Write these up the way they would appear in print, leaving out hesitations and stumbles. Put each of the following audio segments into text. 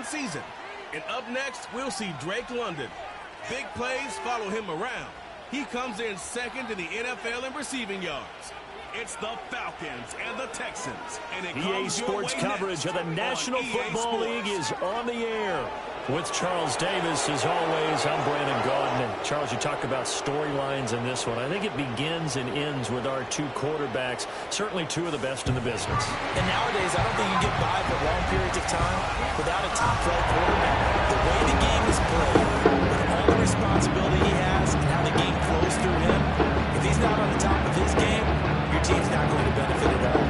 season. And up next, we'll see Drake London. Big plays follow him around. He comes in second in the NFL in receiving yards. It's the Falcons and the Texans. And EA Sports coverage of the National Football League is on the air. With Charles Davis, as always, I'm Brandon Gaudin. And Charles, you talk about storylines in this one. I think it begins and ends with our two quarterbacks, certainly two of the best in the business. And nowadays, I don't think you get by for long periods of time without a top-flight quarterback. The way the game is played, with all the responsibility he has and how the game flows through him, if he's not on the top of his game, your team's not going to benefit at all.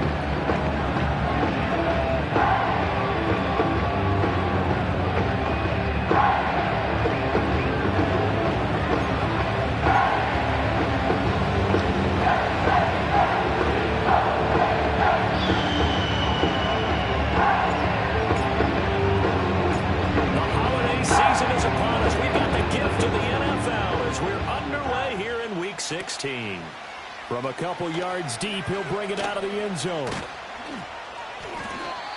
We're underway here in Week 16. From a couple yards deep, he'll bring it out of the end zone.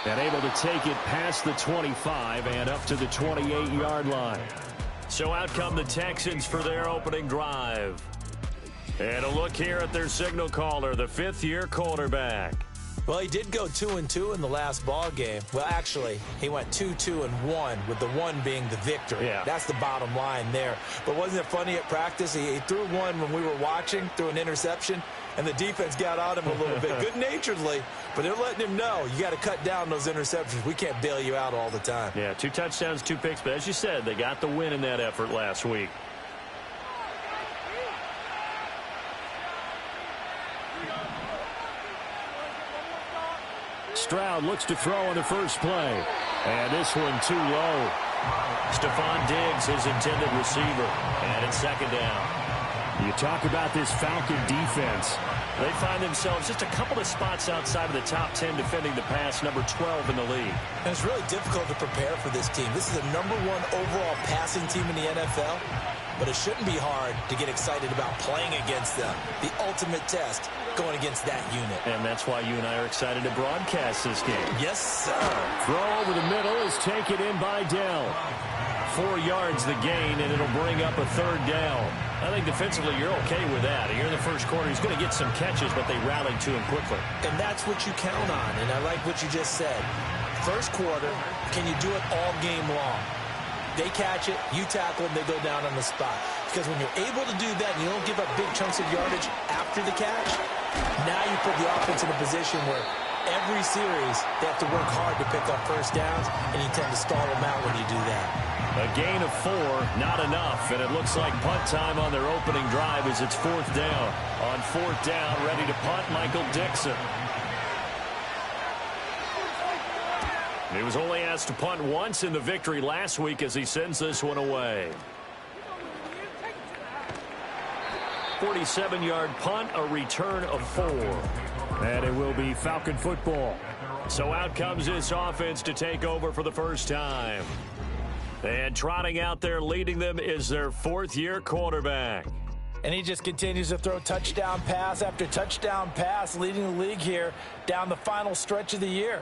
And able to take it past the 25 and up to the 28-yard line. So out come the Texans for their opening drive. And a look here at their signal caller, the fifth-year quarterback. Well, he did go 2-2 in the last ball game. Well, actually, he went 2-2-1, with the one being the victory. Yeah. That's the bottom line there. But wasn't it funny at practice? He threw one when we were watching, threw an interception, and the defense got on him a little bit, good-naturedly. But they're letting him know, you got to cut down those interceptions. We can't bail you out all the time. Yeah, 2 touchdowns, 2 picks. But as you said, they got the win in that effort last week. Stroud looks to throw on the first play. And this one too low. Stephon Diggs, his intended receiver. And it's second down. You talk about this Falcon defense. They find themselves just a couple of spots outside of the top 10 defending the pass, number 12 in the league. And it's really difficult to prepare for this team. This is the #1 overall passing team in the NFL. But it shouldn't be hard to get excited about playing against them. The ultimate test going against that unit. And that's why you and I are excited to broadcast this game. Yes, sir. Throw over the middle is taken in by Dell. 4 yards the gain, and it'll bring up a third down. I think defensively you're okay with that. Here in the first quarter, he's going to get some catches, but they rallied to him quickly. And that's what you count on, and I like what you just said. First quarter, can you do it all game long? They catch it, you tackle them, they go down on the spot. Because when you're able to do that and you don't give up big chunks of yardage after the catch, now you put the offense in a position where every series they have to work hard to pick up first downs, and you tend to stall them out when you do that. A gain of 4, not enough, and it looks like punt time on their opening drive as it's 4th down. On 4th down, ready to punt, Michael Dixon. He was only asked to punt once in the victory last week as he sends this one away. 47-yard punt, a return of 4. And it will be Falcon football. So out comes this offense to take over for the first time. And trotting out there leading them is their 4th-year quarterback. And he just continues to throw touchdown pass after touchdown pass, leading the league here down the final stretch of the year.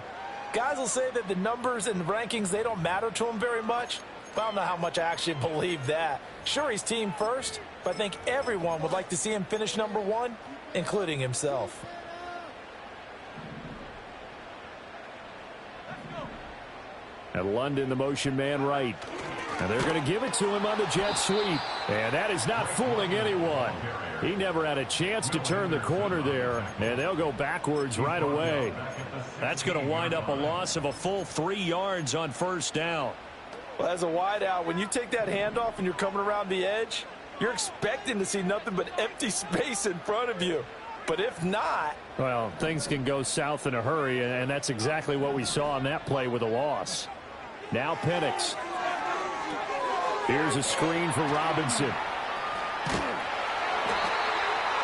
Guys will say that the numbers and the rankings, they don't matter to him very much. But I don't know how much I actually believe that. Sure, he's team first, but I think everyone would like to see him finish #1, including himself. And London, the motion man right. And they're going to give it to him on the jet sweep. And that is not fooling anyone. He never had a chance to turn the corner there. And they'll go backwards right away. That's going to wind up a loss of a full 3 yards on first down. Well, as a wideout, when you take that handoff and you're coming around the edge, you're expecting to see nothing but empty space in front of you. But if not... Well, things can go south in a hurry, and that's exactly what we saw on that play with a loss. Now Penix. Here's a screen for Robinson.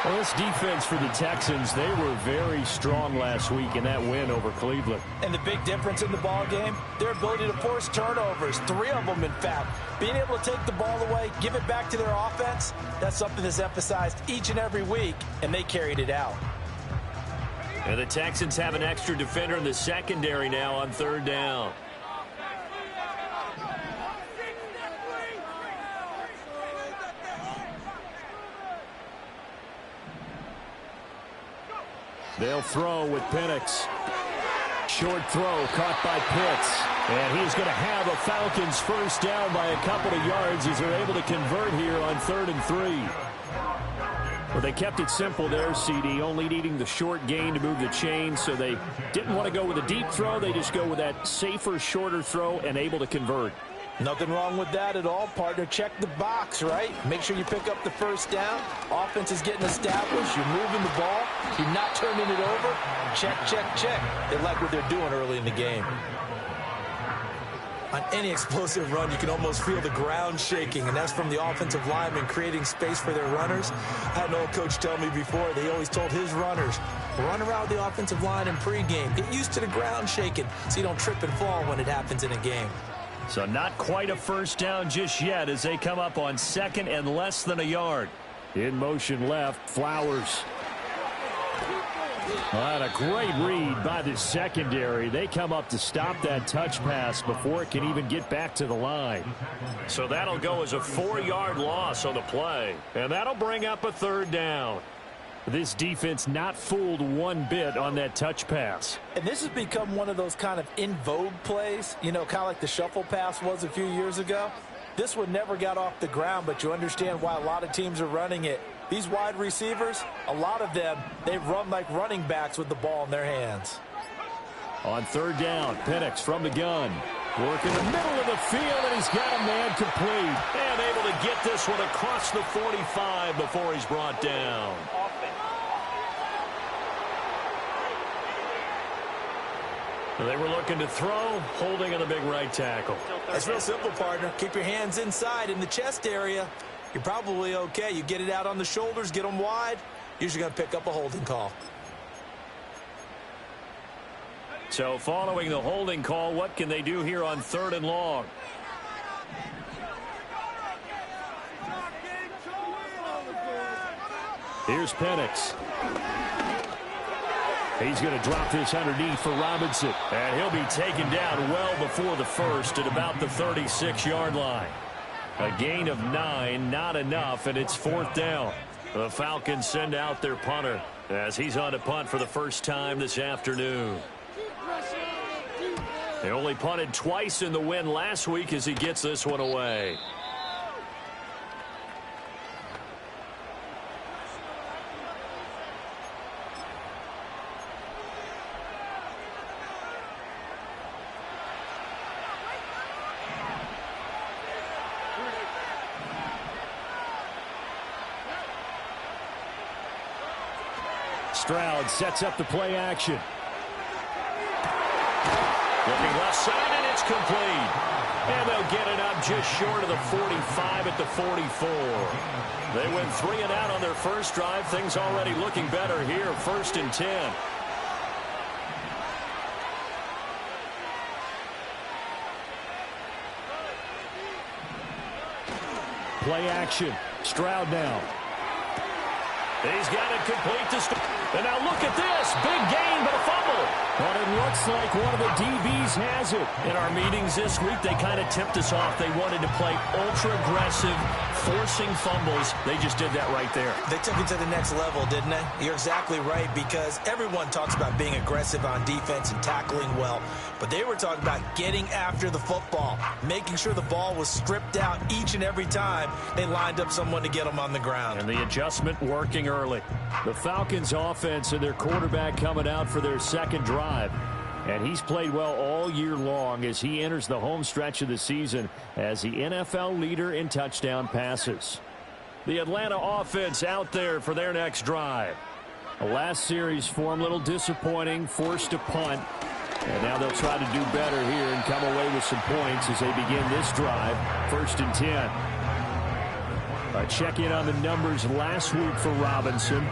Well, this defense for the Texans, they were very strong last week in that win over Cleveland. And the big difference in the ball game, their ability to force turnovers, 3 of them in fact. Being able to take the ball away, give it back to their offense, that's something that's emphasized each and every week, and they carried it out. And the Texans have an extra defender in the secondary now on 3rd down. They'll throw with Penix. Short throw caught by Pitts. And he's going to have a Falcons first down by a couple of yards as they're able to convert here on 3rd and 3. Well, they kept it simple there, CD, only needing the short gain to move the chain, so they didn't want to go with a deep throw. They just go with that safer, shorter throw and able to convert. Nothing wrong with that at all, partner. Check the box, right? Make sure you pick up the first down. Offense is getting established. You're moving the ball. You're not turning it over. Check, check, check. They like what they're doing early in the game. On any explosive run, you can almost feel the ground shaking, and that's from the offensive linemen creating space for their runners. I had an old coach tell me before, they always told his runners, run around the offensive line in pregame. Get used to the ground shaking so you don't trip and fall when it happens in a game. So not quite a first down just yet as they come up on 2nd and less than a yard. In motion left, Flowers. Well, a great read by the secondary. They come up to stop that touch pass before it can even get back to the line. So that'll go as a 4-yard loss on the play. And that'll bring up a 3rd down. This defense not fooled one bit on that touch pass. And this has become one of those kind of in vogue plays, you know, kind of like the shuffle pass was a few years ago. This one never got off the ground, but you understand why a lot of teams are running it. These wide receivers, a lot of them, they run like running backs with the ball in their hands. On 3rd down, Penix from the gun. Work in the middle of the field, and he's got a man complete. And able to get this one across the 45 before he's brought down. They were looking to throw, holding on the big right tackle. That's real simple, partner. Keep your hands inside in the chest area. You're probably okay. You get it out on the shoulders, get them wide. Usually going to pick up a holding call. So following the holding call, what can they do here on 3rd and long? Here's Penix. He's going to drop this underneath for Robinson. And he'll be taken down well before the first at about the 36-yard line. A gain of 9, not enough, and it's 4th down. The Falcons send out their punter as he's on to punt for the first time this afternoon. They only punted twice in the win last week as he gets this one away. Stroud sets up the play action. Looking left side, and it's complete. And they'll get it up just short of the 45 at the 44. They went 3 and out on their first drive. Things already looking better here. 1st and 10. Play action. Stroud now. He's got it complete to and now look at this. Big gain, but a fumble. But it looks like one of the DBs has it. In our meetings this week, they kind of tipped us off. They wanted to play ultra-aggressive, forcing fumbles. They just did that right there. They took it to the next level, didn't they? You're exactly right, because everyone talks about being aggressive on defense and tackling well. But they were talking about getting after the football, making sure the ball was stripped out each and every time they lined up someone to get them on the ground. And the adjustment working early. The Falcons offense and their quarterback coming out for their second drive. And he's played well all year long as he enters the home stretch of the season as the NFL leader in touchdown passes. The Atlanta offense out there for their next drive. The last series for them, a little disappointing, forced to punt. And now they'll try to do better here and come away with some points as they begin this drive. 1st and 10. A check-in on the numbers last week for Robinson.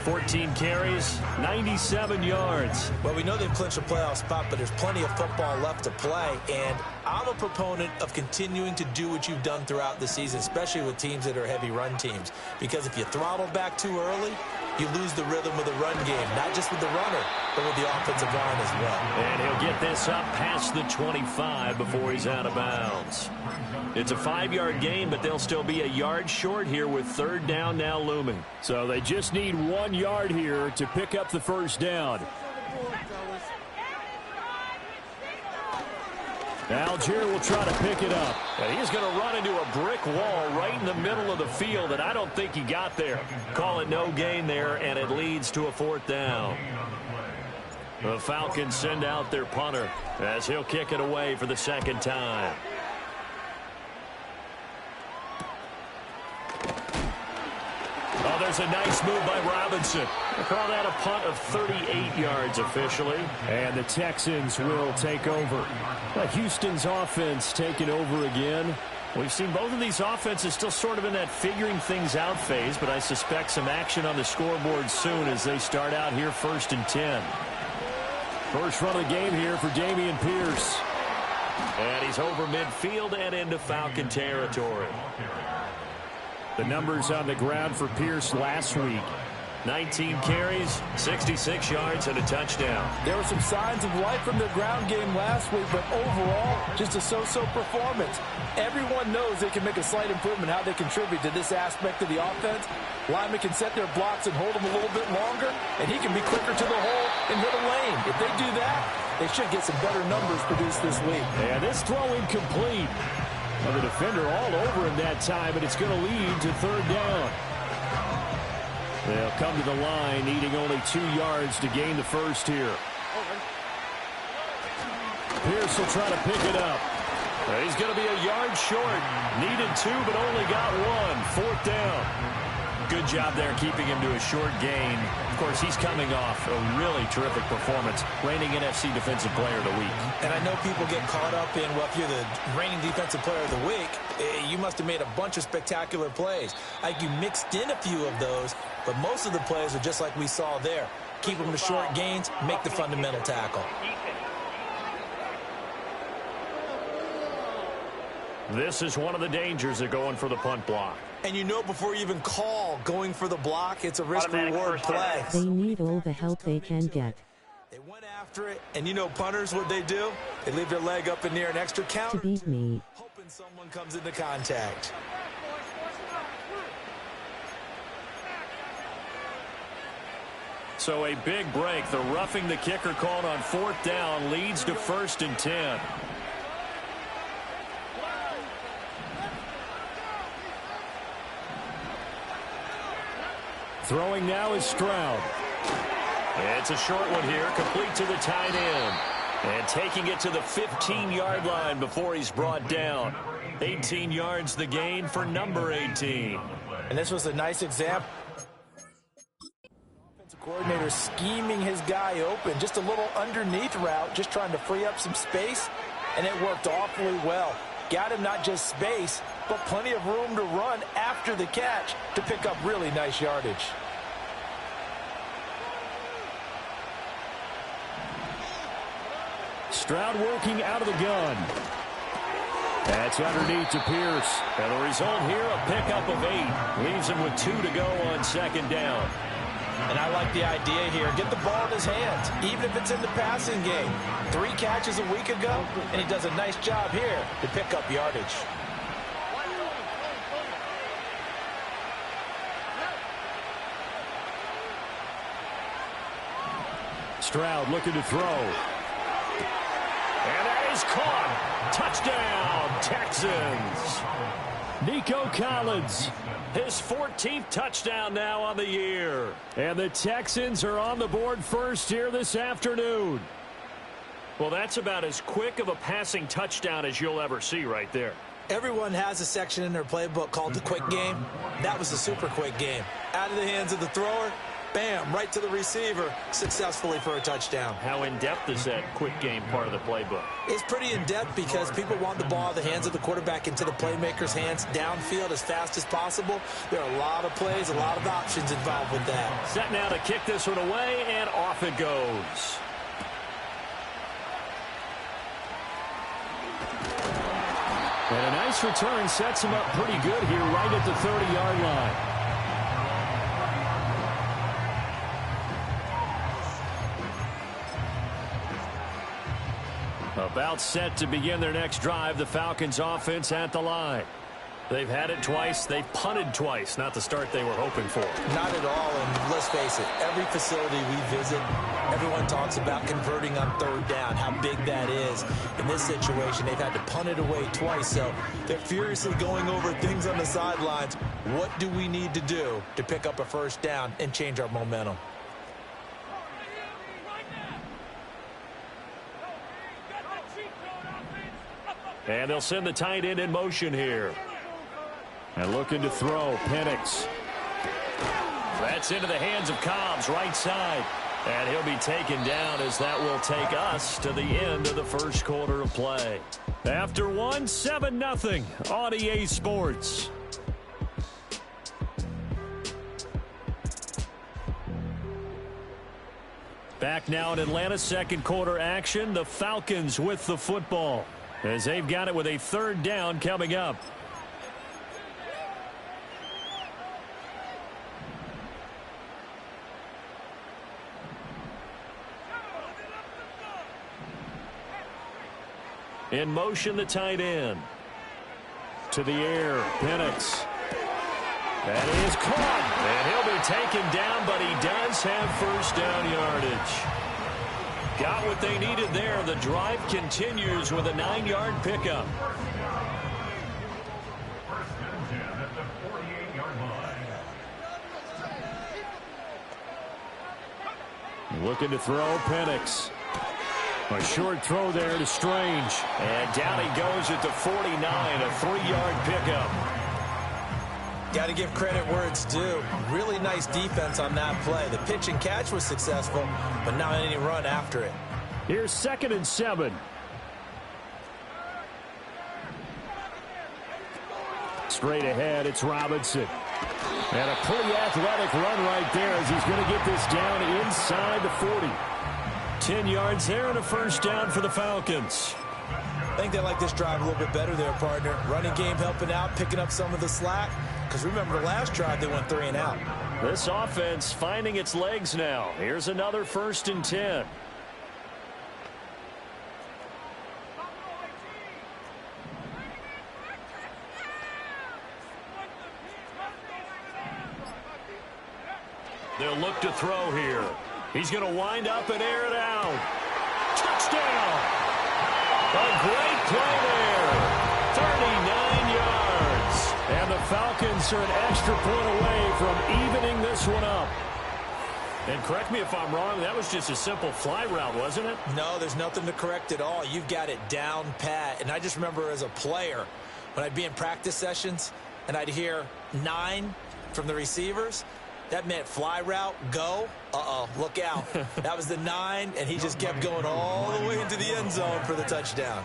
14 carries, 97 yards. Well, we know they've clinched a playoff spot, but there's plenty of football left to play. And I'm a proponent of continuing to do what you've done throughout the season, especially with teams that are heavy run teams. Because if you throttle back too early, you lose the rhythm of the run game, not just with the runner, but with the offensive line as well. And he'll get this up past the 25 before he's out of bounds. It's a 5-yard gain, but they'll still be a yard short here with third down now looming. So they just need 1 yard here to pick up the first down. Algier will try to pick it up. And he's going to run into a brick wall right in the middle of the field, and I don't think he got there. Call it no gain there, and it leads to a 4th down. The Falcons send out their punter as he'll kick it away for the 2nd time. Oh, there's a nice move by Robinson. They call that a punt of 38 yards officially. And the Texans will take over. Houston's offense taking over again. We've seen both of these offenses still sort of in that figuring things out phase, but I suspect some action on the scoreboard soon as they start out here 1st and 10. First run of the game here for Dameon Pierce. And he's over midfield and into Falcon territory. The numbers on the ground for Pierce last week. 19 carries, 66 yards, and a touchdown. There were some signs of life from their ground game last week, but overall, just a so-so performance. Everyone knows they can make a slight improvement how they contribute to this aspect of the offense. Linemen can set their blocks and hold them a little bit longer, and he can be quicker to the hole and hit a lane. If they do that, they should get some better numbers produced this week. And this throw incomplete. Well, the defender all over him that time, but it's going to lead to 3rd down. They'll come to the line, needing only 2 yards to gain the first here. Pierce will try to pick it up. He's going to be a yard short. Needed 2, but only got 1. 4th down. Good job there keeping him to a short gain. Of course, he's coming off a really terrific performance, reigning NFC Defensive Player of the Week. And I know people get caught up in, well, if you're the reigning Defensive Player of the Week, you must have made a bunch of spectacular plays. Like you mixed in a few of those, but most of the plays are just like we saw there. Keep them to short gains, make the fundamental tackle. This is one of the dangers of going for the punt block. And you know before you even call going for the block, it's a risk-reward play. They need all the help they can get. They went after it, and you know punters, what they do? They leave their leg up in near an extra counter. To beat me. Hoping someone comes into contact. So a big break. The roughing the kicker called on 4th down leads to 1st and 10. Throwing now is Stroud. It's a short one here, complete to the tight end. And taking it to the 15-yard line before he's brought down. 18 yards the gain for number 18. And this was a nice example. Offensive coordinator scheming his guy open. Just a little underneath route, just trying to free up some space. And it worked awfully well. Got him not just space, but plenty of room to run after the catch to pick up really nice yardage. Stroud working out of the gun. That's underneath to Pierce. And the result here, a pickup of 8. Leaves him with 2 to go on 2nd down. And I like the idea here. Get the ball in his hands, even if it's in the passing game. 3 catches a week ago, and he does a nice job here to pick up yardage. Stroud looking to throw. And that is caught. Touchdown, Texans. Nico Collins, his 14th touchdown now on the year. And the Texans are on the board first here this afternoon. Well, that's about as quick of a passing touchdown as you'll ever see right there. Everyone has a section in their playbook called the quick game. That was a super quick game. Out of the hands of the thrower, bam, right to the receiver, successfully for a touchdown. How in-depth is that quick game part of the playbook? It's pretty in-depth because people want the ball out of the hands of the quarterback into the playmaker's hands downfield as fast as possible. There are a lot of plays, a lot of options involved with that. Set now to kick this one away, and off it goes. And a nice return sets him up pretty good here right at the 30-yard line. About set to begin their next drive, the Falcons offense at the line. They've had it twice. They've punted twice. Not the start they were hoping for. Not at all, and let's face it, every facility we visit, everyone talks about converting on third down, how big that is. In this situation, they've had to punt it away twice, so they're furiously going over things on the sidelines. What do we need to do to pick up a first down and change our momentum? And they'll send the tight end in motion here. And looking to throw, Penix. That's into the hands of Cobbs, right side. And he'll be taken down as that will take us to the end of the first quarter of play. After one, 7-0 on EA Sports. Back now in Atlanta, second quarter action. The Falcons with the football, as they've got it with a third down coming up. In motion, the tight end. To the air, Penix. That is caught. And he'll be taken down, but he does have first down yardage. Got what they needed there. The drive continues with a 9-yard pickup. Looking to throw, Penix. A short throw there to Strange. And down he goes at the 49, a 3-yard pickup. Got to give credit where it's due. Really nice defense on that play. The pitch and catch was successful, but not any run after it. Here's 2nd and 7. Straight ahead, it's Robinson. And a pretty athletic run right there as he's going to get this down inside the 40. 10 yards there and a first down for the Falcons. I think they like this drive a little bit better there, partner. Running game helping out, picking up some of the slack. Because remember, the last drive they went 3 and out. This offense finding its legs now. Here's another 1st and 10. They'll look to throw here. He's going to wind up and air it out. Touchdown! A great play there. 39 yards. And the Falcons are an extra point away from evening this one up. And correct me if I'm wrong, that was just a simple fly route, wasn't it? No, there's nothing to correct at all. You've got it down pat. And I just remember as a player, when I'd be in practice sessions and I'd hear 9 from the receivers, that meant fly route, go. Uh-oh, look out. That was the 9, and he just kept going all the way into the end zone for the touchdown.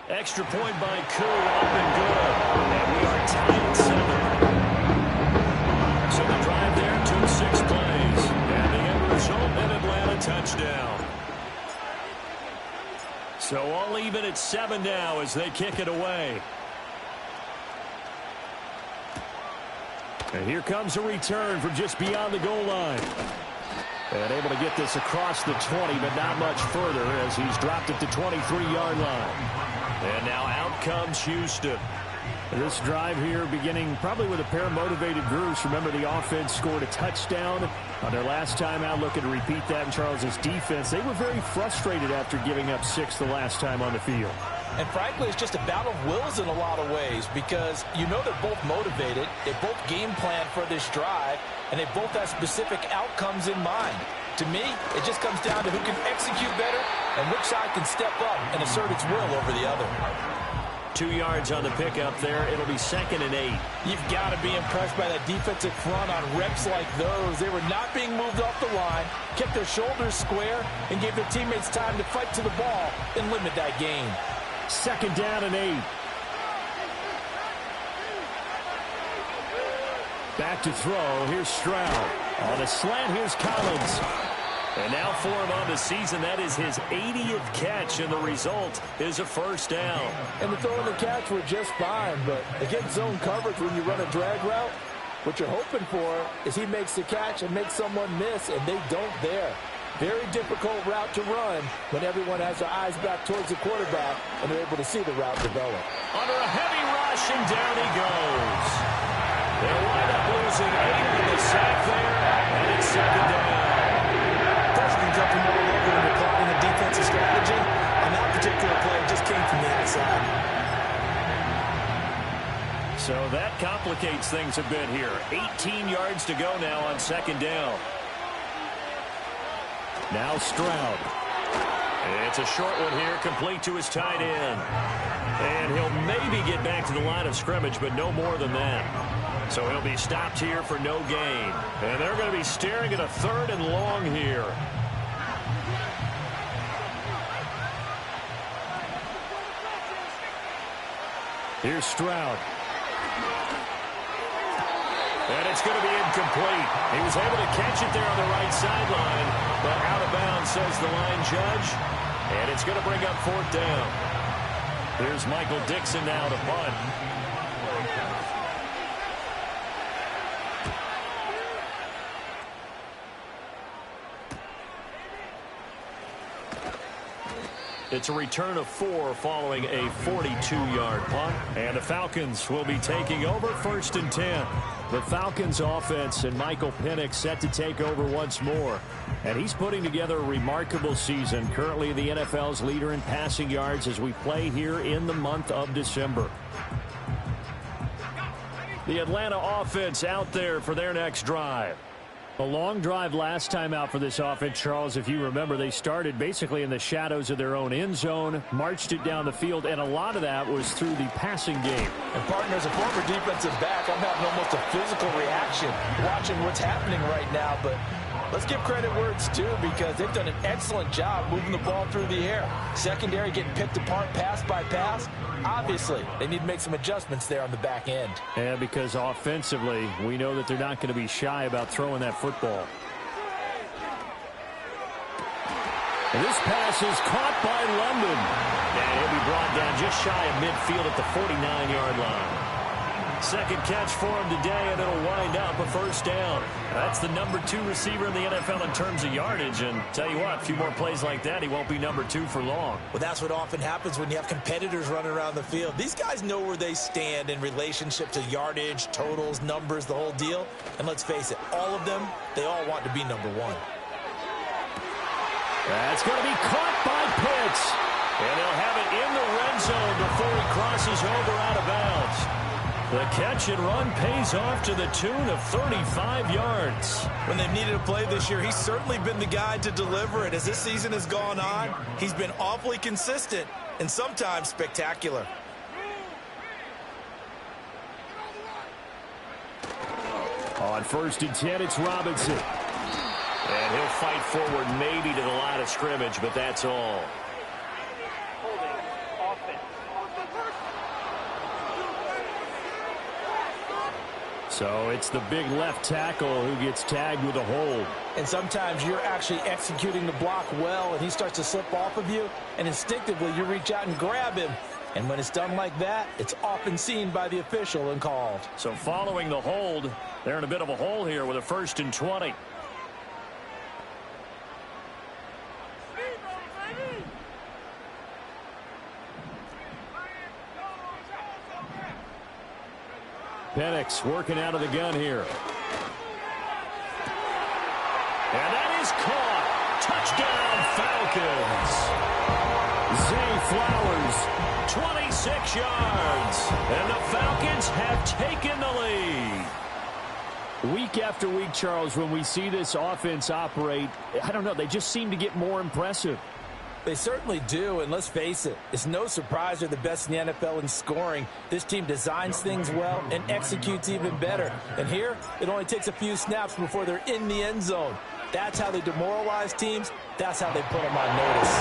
Extra point by Koo, up and good. And we are tied at 7. So the drive there took 6 plays. And the end result, an Atlanta touchdown. So all even at 7 now as they kick it away. And here comes a return from just beyond the goal line. And able to get this across the 20, but not much further as he's dropped at the 23-yard line. And now out comes Houston. This drive here beginning probably with a pair of motivated groups. Remember, the offense scored a touchdown on their last time out. Looking to repeat that in Charles's defense. They were very frustrated after giving up 6 the last time on the field. And frankly, it's just a battle of wills in a lot of ways because you know they're both motivated. They both game plan for this drive, and they both have specific outcomes in mind. To me, it just comes down to who can execute better and which side can step up and assert its will over the other. 2 yards on the pickup there. It'll be 2nd and 8. You've got to be impressed by that defensive front on reps like those. They were not being moved off the line, kept their shoulders square, and gave their teammates time to fight to the ball and limit that gain. 2nd down and 8. Back to throw. Here's Stroud. On a slant, here's Collins. And now for him on the season, that is his 80th catch, and the result is a first down. And the throw and the catch were just fine, but against zone coverage when you run a drag route, What you're hoping for is he makes the catch and makes someone miss, and they don't there. Very difficult route to run when everyone has their eyes back towards the quarterback and they're able to see the route develop. Under a heavy rush, and down he goes. They'll wind up losing 8 with the sack there, and it's second down. Pressure can come from all over when you're plotting a defensive strategy. On that particular play, it just came from the outside. So that complicates things a bit here. 18 yards to go now on second down. Now Stroud. It's a short one here, complete to his tight end. And he'll maybe get back to the line of scrimmage, but no more than that. So he'll be stopped here for no gain. And they're going to be staring at a 3rd and long here. Here's Stroud. And it's going to be incomplete. He was able to catch it there on the right sideline, but out of bounds, says the line judge. And it's going to bring up 4th down. Here's Michael Dixon now to punt. It's a return of 4 following a 42-yard punt. And the Falcons will be taking over 1st and 10. The Falcons offense and Michael Penix set to take over once more. And he's putting together a remarkable season. Currently the NFL's leader in passing yards as we play here in the month of December. The Atlanta offense out there for their next drive. A long drive last time out for this offense, Charles. If you remember, they started basically in the shadows of their own end zone, marched it down the field, and a lot of that was through the passing game. And partner, as a former defensive back, I'm having almost a physical reaction watching what's happening right now. But let's give credit where it's due, because they've done an excellent job moving the ball through the air. Secondary getting picked apart pass by pass. Obviously, they need to make some adjustments there on the back end. Yeah, because offensively, we know that they're not going to be shy about throwing that football. And this pass is caught by London. And he'll be brought down just shy of midfield at the 49-yard line. Second catch for him today, and it'll wind up a 1st down. That's the number 2 receiver in the NFL in terms of yardage. And tell you what, a few more plays like that, he won't be number 2 for long. Well, that's what often happens when you have competitors running around the field. These guys know where they stand in relationship to yardage, totals, numbers, the whole deal. And let's face it, all of them, they all want to be number 1. That's going to be caught by Pitts. And they'll have it in the red zone before he crosses over out of bounds. The catch and run pays off to the tune of 35 yards. When they've needed a play this year, he's certainly been the guy to deliver it. As this season has gone on, he's been awfully consistent and sometimes spectacular. On 1st and 10, it's Robinson. And he'll fight forward maybe to the line of scrimmage, but that's all. So it's the big left tackle who gets tagged with a hold. And sometimes you're actually executing the block well, and he starts to slip off of you, and instinctively you reach out and grab him. And when it's done like that, it's often seen by the official and called. So following the hold, they're in a bit of a hole here with a 1st and 20. Penix working out of the gun here. And that is caught. Touchdown, Falcons. Zay Flowers, 26 yards. And the Falcons have taken the lead. Week after week, Charles, when we see this offense operate, I don't know, they just seem to get more impressive. They certainly do, and let's face it, it's no surprise they're the best in the NFL in scoring. This team designs things well and executes even better. And here, it only takes a few snaps before they're in the end zone. That's how they demoralize teams. That's how they put them on notice.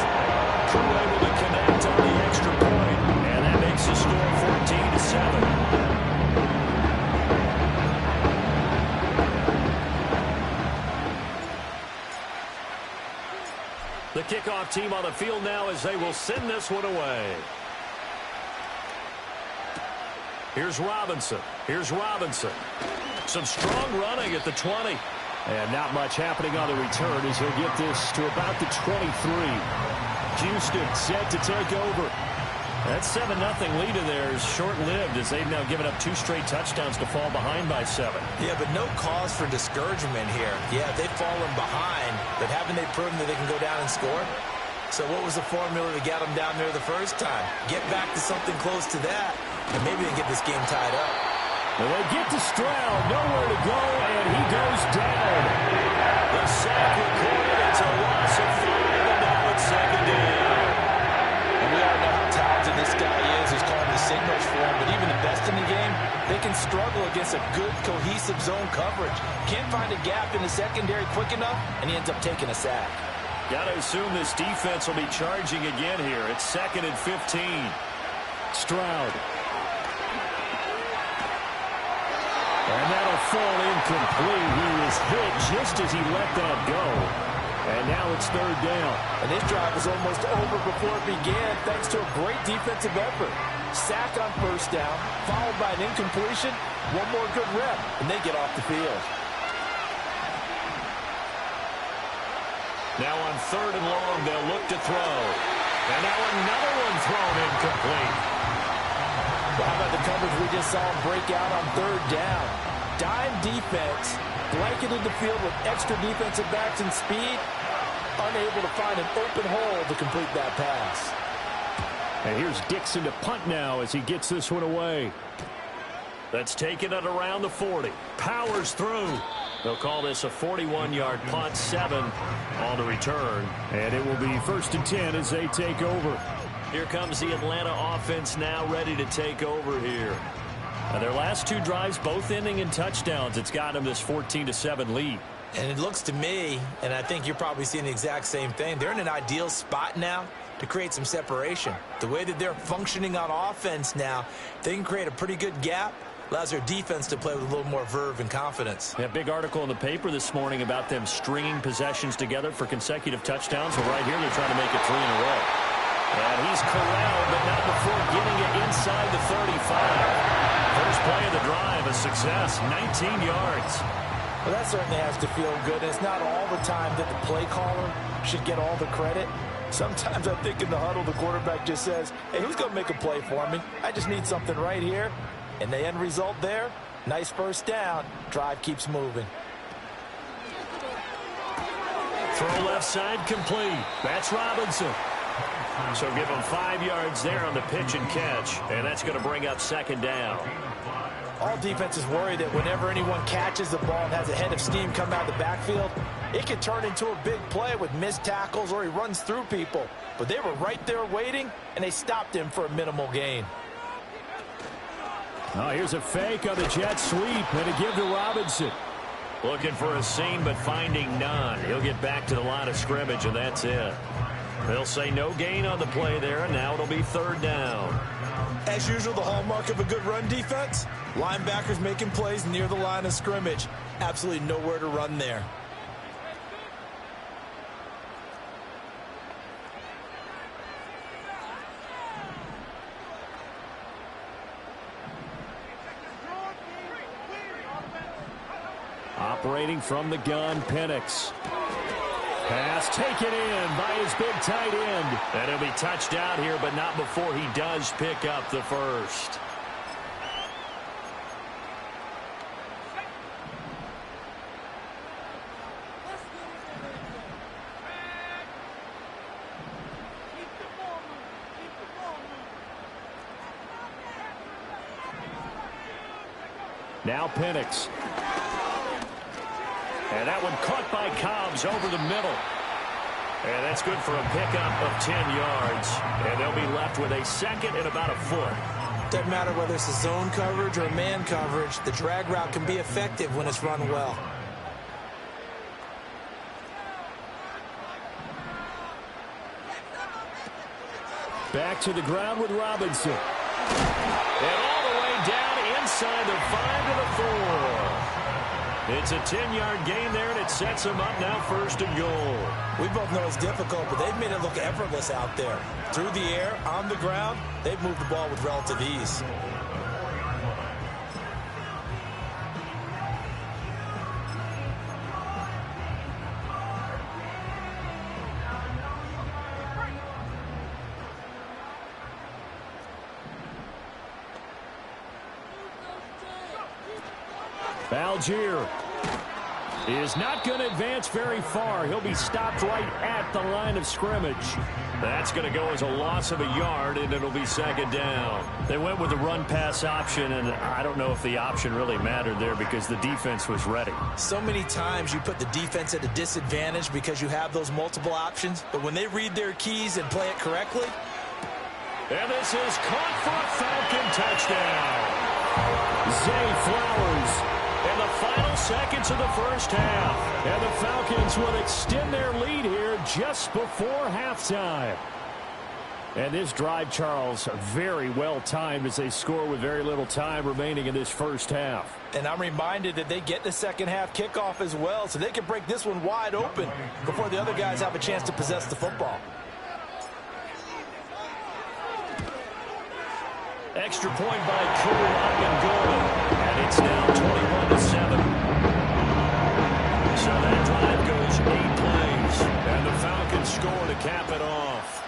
Crew able to connect on the extra point, and that makes the score 14-7. The kickoff team on the field now as they will send this one away. Here's Robinson. Some strong running at the 20. And not much happening on the return as he'll get this to about the 23. Houston set to take over. That 7-0 lead in there is short-lived as they've now given up 2 straight touchdowns to fall behind by 7. Yeah, but no cause for discouragement here. Yeah, they've fallen behind, but haven't they proven that they can go down and score? So what was the formula to get them down there the first time? Get back to something close to that, and maybe they get this game tied up. Well, they get to Stroud, nowhere to go, and he goes down. The sack recorded. It's a loss of 5, and now it's second down. And we all know how talented this guy is. He's calling the signals for him, but even the best in the game, they can struggle against a good, cohesive zone coverage. Can't find a gap in the secondary quick enough, and he ends up taking a sack. Got to assume this defense will be charging again here. It's 2nd and 15. Stroud. And that'll fall incomplete. He was hit just as he let that go. And now it's 3rd down. And this drive was almost over before it began thanks to a great defensive effort. Sack on 1st down, followed by an incompletion. One more good rep, and they get off the field. Now on 3rd and long, they'll look to throw. And now another one thrown incomplete. Well, how about the coverage we just saw him break out on 3rd down? Dime defense, blanketed the field with extra defensive backs and speed, unable to find an open hole to complete that pass. And here's Dixon to punt now as he gets this one away. That's taken it around the 40. Powers through. They'll call this a 41-yard punt, 7 on the return. And it will be 1st and 10 as they take over. Here comes the Atlanta offense now ready to take over here. Now their last 2 drives both ending in touchdowns. It's gotten them this 14-7 lead. And it looks to me, and I think you're probably seeing the exact same thing, they're in an ideal spot now to create some separation. The way that they're functioning on offense now, they can create a pretty good gap. Allows their defense to play with a little more verve and confidence. That big article in the paper this morning about them stringing possessions together for consecutive touchdowns. Well, right here they're trying to make it 3 in a row. And he's corralled, but not before getting it inside the 35. First play of the drive, a success, 19 yards. Well, that certainly has to feel good. It's not all the time that the play caller should get all the credit. Sometimes I think in the huddle the quarterback just says, hey, who's going to make a play for me? I just need something right here. And the end result there, nice 1st down. Drive keeps moving. Throw left side complete. That's Robinson. So give him 5 yards there on the pitch and catch. And that's going to bring up 2nd down. All defenses worry that whenever anyone catches the ball and has a head of steam come out of the backfield, it can turn into a big play with missed tackles or he runs through people. But they were right there waiting, and they stopped him for a minimal gain. Oh, here's a fake on the jet sweep and a give to Robinson. Looking for a seam, but finding none. He'll get back to the line of scrimmage, and that's it. They'll say no gain on the play there, and now it'll be 3rd down. As usual, the hallmark of a good run defense, linebackers making plays near the line of scrimmage. Absolutely nowhere to run there. Operating from the gun, Penix. Pass taken in by his big tight end. And he'll be touched out here, but not before he does pick up the 1st. Now Penix. And that one caught by Cobbs over the middle. And that's good for a pickup of 10 yards. And they'll be left with a 2nd and about a foot. Doesn't matter whether it's a zone coverage or a man coverage, the drag route can be effective when it's run well. Back to the ground with Robinson. And all the way down inside the 5 to the 4. It's a 10-yard gain there, and it sets them up now 1st and goal. We both know it's difficult, but they've made it look effortless out there. Through the air, on the ground, they've moved the ball with relative ease. Algier is not going to advance very far. He'll be stopped right at the line of scrimmage. That's going to go as a loss of a yard, and it'll be second down. They went with the run-pass option, and I don't know if the option really mattered there because the defense was ready. So many times you put the defense at a disadvantage because you have those multiple options, but when they read their keys and play it correctly. And this is caught for a Falcon touchdown. Zay Flowers in the final seconds of the first half. And the Falcons will extend their lead here just before halftime. And this drive, Charles, very well timed as they score with very little time remaining in this first half. And I'm reminded that they get the second half kickoff as well, so they can break this one wide open before the other guys have a chance to possess the football. Extra point by Cool and it's now 21-7. So that drive goes 8 plays, and the Falcons score to cap it off.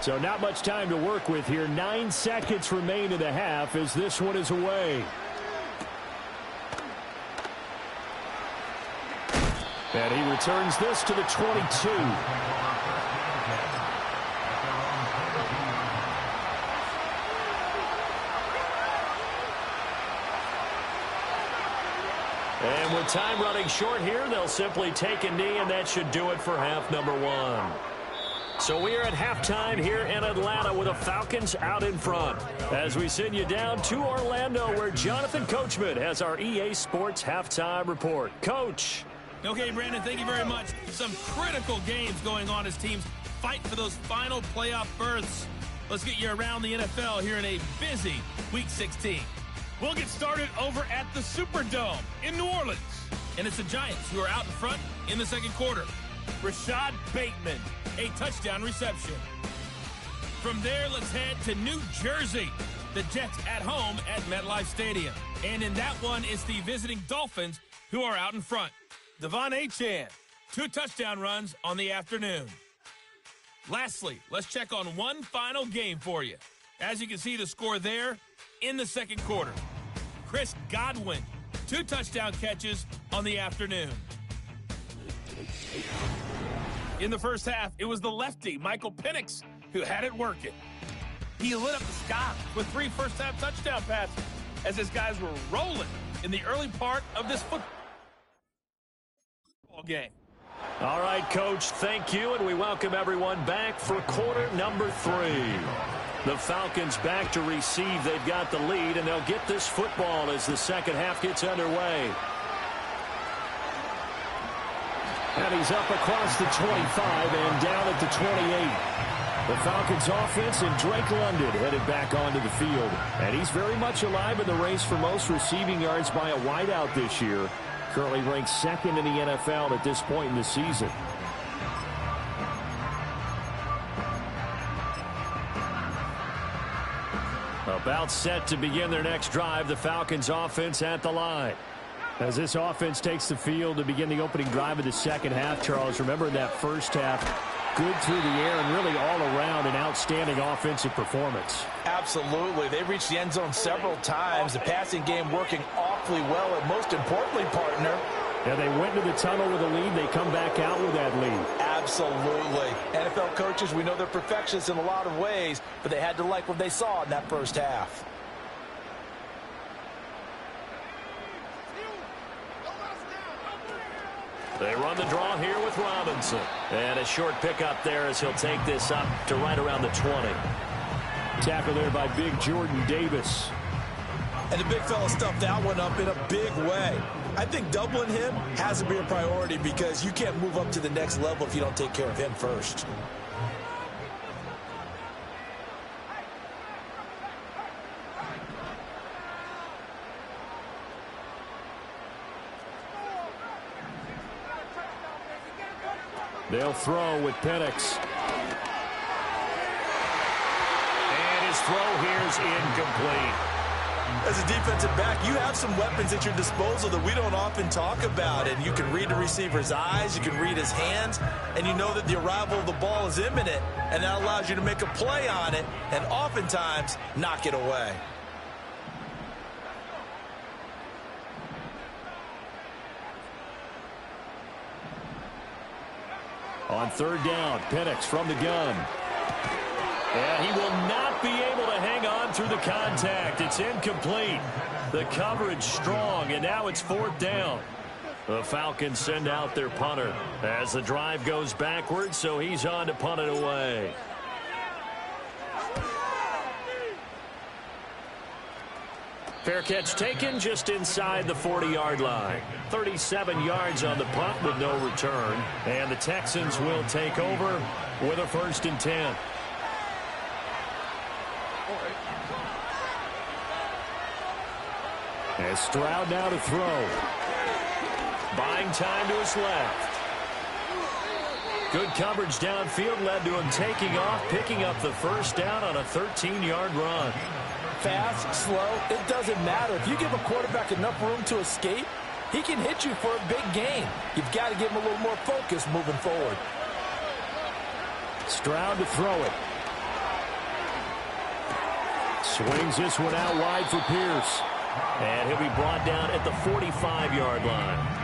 So not much time to work with here. 9 seconds remain in the half as this one is away. And he returns this to the 22. And with time running short here, they'll simply take a knee, and that should do it for half number 1. So we are at halftime here in Atlanta with the Falcons out in front. As we send you down to Orlando, where Jonathan Coachman has our EA Sports halftime report. Coach. Okay, Brandon, thank you very much. Some critical games going on as teams fight for those final playoff berths. Let's get you around the NFL here in a busy Week 16. We'll get started over at the Superdome in New Orleans. And it's the Giants who are out in front in the second quarter. Rashad Bateman, a touchdown reception. From there, let's head to New Jersey. The Jets at home at MetLife Stadium. And in that one, it's the visiting Dolphins who are out in front. Devon Achane, 2 touchdown runs on the afternoon. Lastly, let's check on one final game for you. As you can see the score there in the second quarter. Chris Godwin, 2 touchdown catches on the afternoon. In the first half, it was the lefty, Michael Penix, who had it working. He lit up the sky with 3 first-half touchdown passes as his guys were rolling in the early part of this football game. All right, Coach, thank you, and we welcome everyone back for quarter number 3. The Falcons back to receive. They've got the lead, and they'll get this football as the second half gets underway. And he's up across the 25 and down at the 28. The Falcons offense and Drake London headed back onto the field. And he's very much alive in the race for most receiving yards by a wideout this year. Currently ranked 2nd in the NFL at this point in the season. About set to begin their next drive, the Falcons offense at the line. As this offense takes the field to begin the opening drive of the second half, Charles, remember in that first half, good through the air and really all around an outstanding offensive performance. Absolutely. They reached the end zone several times. The passing game working awfully well, and most importantly, partner. Yeah, they went into the tunnel with a lead. They come back out with that lead. Absolutely. NFL coaches, we know they're perfectionists in a lot of ways, but they had to like what they saw in that first half. They run the draw here with Robinson. And a short pickup there as he'll take this up to right around the 20. Tackle there by big Jordan Davis. And the big fella stuffed that one up in a big way. I think doubling him has to be a priority because you can't move up to the next level if you don't take care of him first. They'll throw with Penix. And his throw here is incomplete. As a defensive back, you have some weapons at your disposal that we don't often talk about. And you can read the receiver's eyes, you can read his hands, and you know that the arrival of the ball is imminent. And that allows you to make a play on it and oftentimes knock it away. On third down, Penix from the gun. And he will not be able to hang on through the contact. It's incomplete. The coverage strong, and now it's fourth down. The Falcons send out their punter as the drive goes backwards, so he's on to punt it away. Fair catch taken just inside the 40-yard line. 37 yards on the punt with no return. And the Texans will take over with a 1st and 10. As Stroud now to throw. Buying time to his left. Good coverage downfield led to him taking off, picking up the 1st down on a 13-yard run. Fast, slow, it doesn't matter. If you give a quarterback enough room to escape, he can hit you for a big gain. You've got to give him a little more focus moving forward. Stroud to throw it. Swings this one out wide for Pierce. And he'll be brought down at the 45-yard line.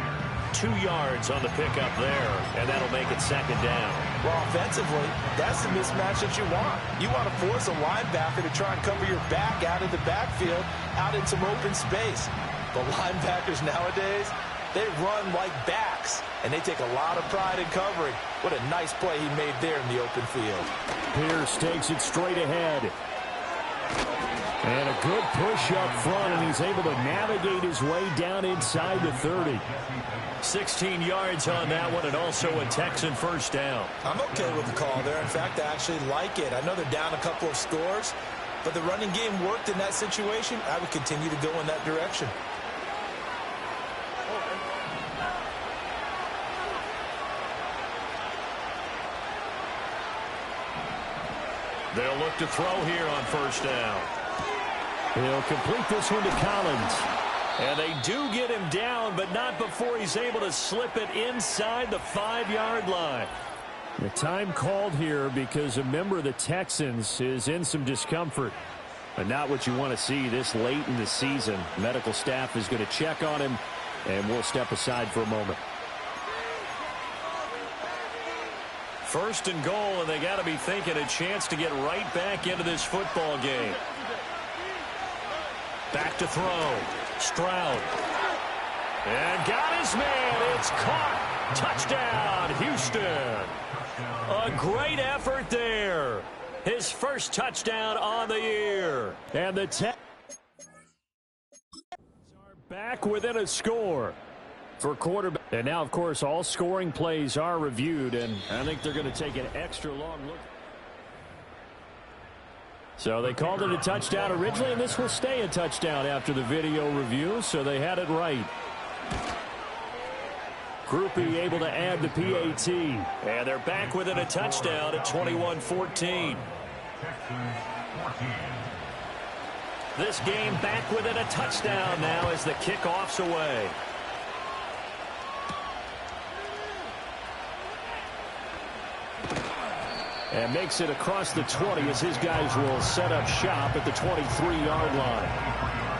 2 yards on the pickup there, and that'll make it 2nd down. Well, offensively, that's the mismatch that you want. You want to force a linebacker to try and cover your back out of the backfield, out in some open space. But linebackers nowadays, they run like backs, and they take a lot of pride in covering. What a nice play he made there in the open field. Pierce takes it straight ahead. And a good push up front, and he's able to navigate his way down inside the 30. 16 yards on that one, and also a Texan 1st down. I'm okay with the call there. In fact, I actually like it. I know they're down a couple of scores, but the running game worked in that situation. I would continue to go in that direction. They'll look to throw here on 1st down. He'll complete this one to Collins. And they do get him down, but not before he's able to slip it inside the 5-yard line. The time called here because a member of the Texans is in some discomfort. But not what you want to see this late in the season. Medical staff is going to check on him, and we'll step aside for a moment. 1st and goal, and they got to be thinking a chance to get right back into this football game. Back to throw. Stroud. And got his man. It's caught. Touchdown, Houston. A great effort there. His 1st touchdown on the year. And the Texans are back within a score for quarterback. And now, of course, all scoring plays are reviewed, and I think they're going to take an extra long look. So they called it a touchdown originally, and this will stay a touchdown after the video review, so they had it right. Groupie able to add the PAT. And they're back within a touchdown at 21-14. This game back within a touchdown now as the kickoff's away. And makes it across the 20 as his guys will set up shop at the 23-yard line.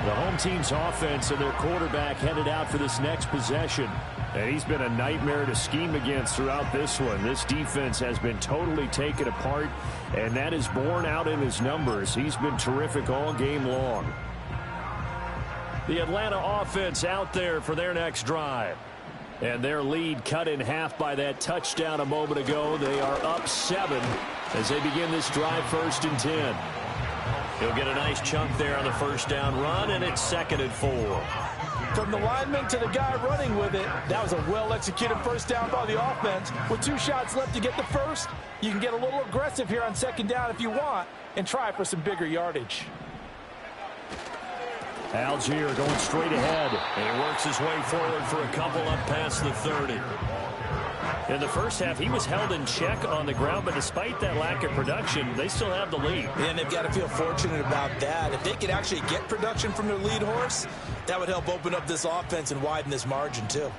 The home team's offense and their quarterback headed out for this next possession. And he's been a nightmare to scheme against throughout this one. This defense has been totally taken apart, and that is borne out in his numbers. He's been terrific all game long. The Atlanta offense out there for their next drive. And their lead cut in half by that touchdown a moment ago. They are up 7 as they begin this drive 1st and 10. He'll get a nice chunk there on the 1st down run, and it's 2nd and 4. From the lineman to the guy running with it, that was a well-executed 1st down by the offense. With 2 shots left to get the 1st, you can get a little aggressive here on 2nd down if you want and try for some bigger yardage. Algier going straight ahead. And he works his way forward for a couple up past the 30. In the first half, he was held in check on the ground, but despite that lack of production, they still have the lead. And they've got to feel fortunate about that. If they could actually get production from their lead horse, that would help open up this offense and widen this margin, too.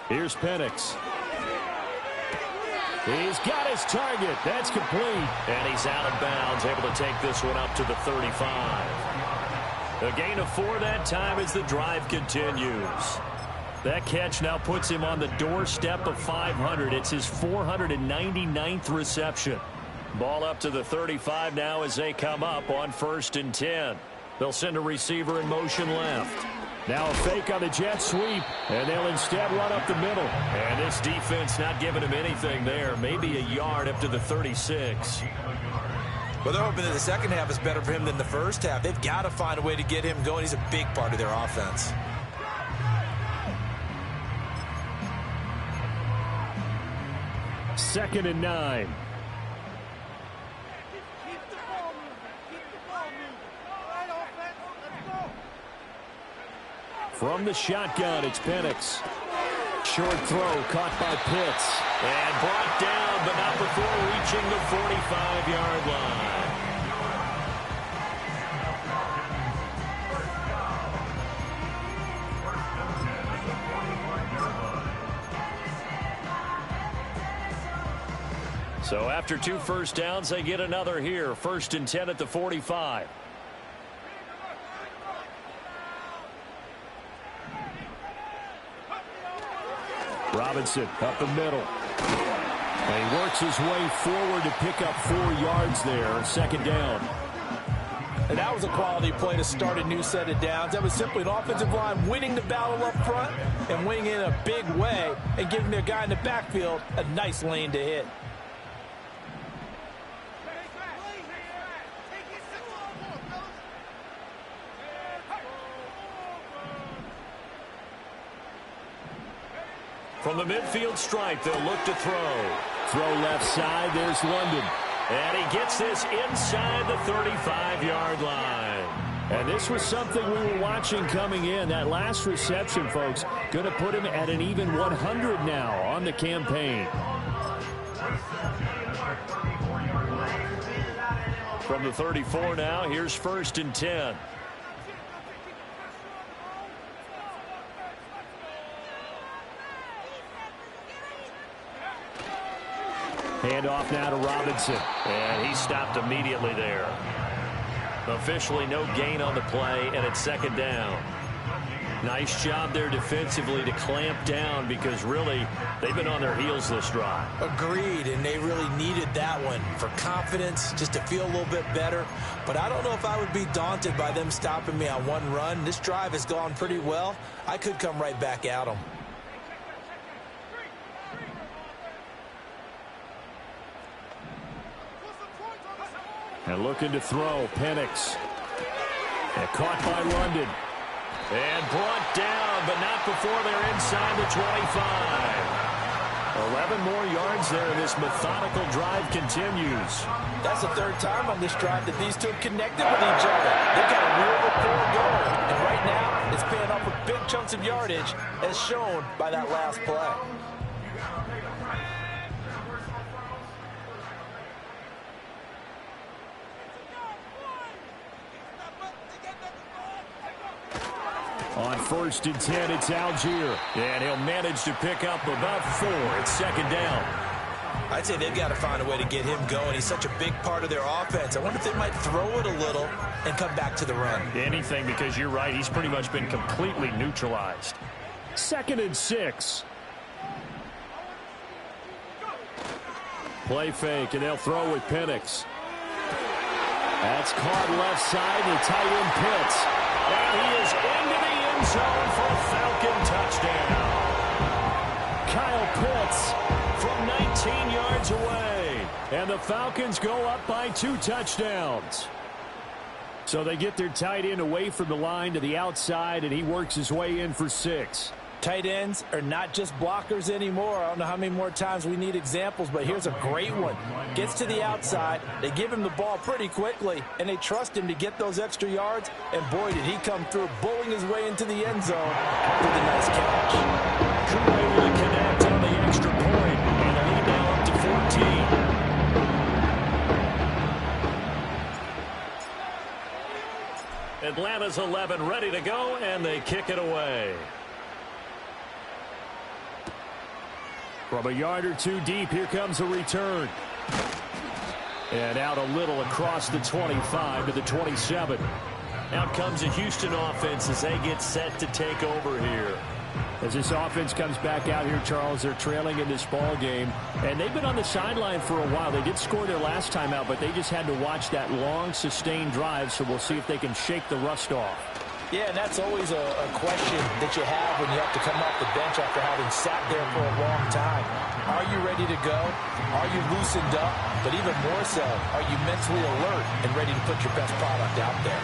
Here's Penix. He's got his target. That's complete. And he's out of bounds, able to take this one up to the 35. A gain of 4 that time as the drive continues. That catch now puts him on the doorstep of 500. It's his 499th reception. Ball up to the 35 now as they come up on 1st and 10. They'll send a receiver in motion left. Now a fake on the jet sweep, and they'll instead run up the middle. And this defense not giving him anything there. Maybe a yard up to the 36. Well, they're hoping that the second half is better for him than the first half. They've got to find a way to get him going. He's a big part of their offense. Second and 9. From the shotgun, it's Penix. Short throw caught by Pitts. And brought down, but not before reaching the 45-yard line. So after 2 first downs, they get another here. 1st and 10 at the 45. Robinson up the middle. And he works his way forward to pick up 4 yards there. 2nd down. And that was a quality play to start a new set of downs. That was simply an offensive line winning the battle up front and winning in a big way and giving their guy in the backfield a nice lane to hit. From the midfield stripe, they'll look to throw. Throw left side, there's London. And he gets this inside the 35-yard line. And this was something we were watching coming in. That last reception, folks, going to put him at an even 100 now on the campaign. From the 34 now, here's 1st and 10. Handoff now to Robinson. And he stopped immediately there. Officially no gain on the play, and it's 2nd down. Nice job there defensively to clamp down because really they've been on their heels this drive. Agreed, and they really needed that one for confidence, just to feel a little bit better. But I don't know if I would be daunted by them stopping me on one run. This drive has gone pretty well. I could come right back at them. And looking to throw, Penix. And caught by London. And brought down, but not before they're inside the 25. 11 more yards there, and this methodical drive continues. That's the 3rd time on this drive that these two have connected with each other. They've got a real rapport going. And right now, it's paying off with big chunks of yardage, as shown by that last play. On 1st and 10, it's Algier. And he'll manage to pick up about 4. It's 2nd down. I'd say they've got to find a way to get him going. He's such a big part of their offense. I wonder if they might throw it a little and come back to the run. Anything, because you're right. He's pretty much been completely neutralized. 2nd and 6. Play fake, and they'll throw with Penix. That's caught left side, the tight end Pitts. And he is into the end zone for a Falcon touchdown. Kyle Pitts from 19 yards away. And the Falcons go up by 2 touchdowns. So they get their tight end away from the line to the outside, and he works his way in for 6. Tight ends are not just blockers anymore. I don't know how many more times we need examples, but here's a great one. Gets to the outside, they give him the ball pretty quickly, and they trust him to get those extra yards, and boy, did he come through, bowling his way into the end zone with a nice catch. Drew able to connect on the extra point, and the lead now up to 14. Atlanta's 11 ready to go, and they kick it away. From a yard or 2 deep, here comes a return. And out a little across the 25 to the 27. Out comes a Houston offense as they get set to take over here. As this offense comes back out here, Charles, they're trailing in this ball game, and they've been on the sideline for a while. They did score their last time out, but they just had to watch that long, sustained drive, so we'll see if they can shake the rust off. Yeah, and that's always a question that you have when you have to come off the bench after having sat there for a long time. Are you ready to go? Are you loosened up? But even more so, are you mentally alert and ready to put your best product out there?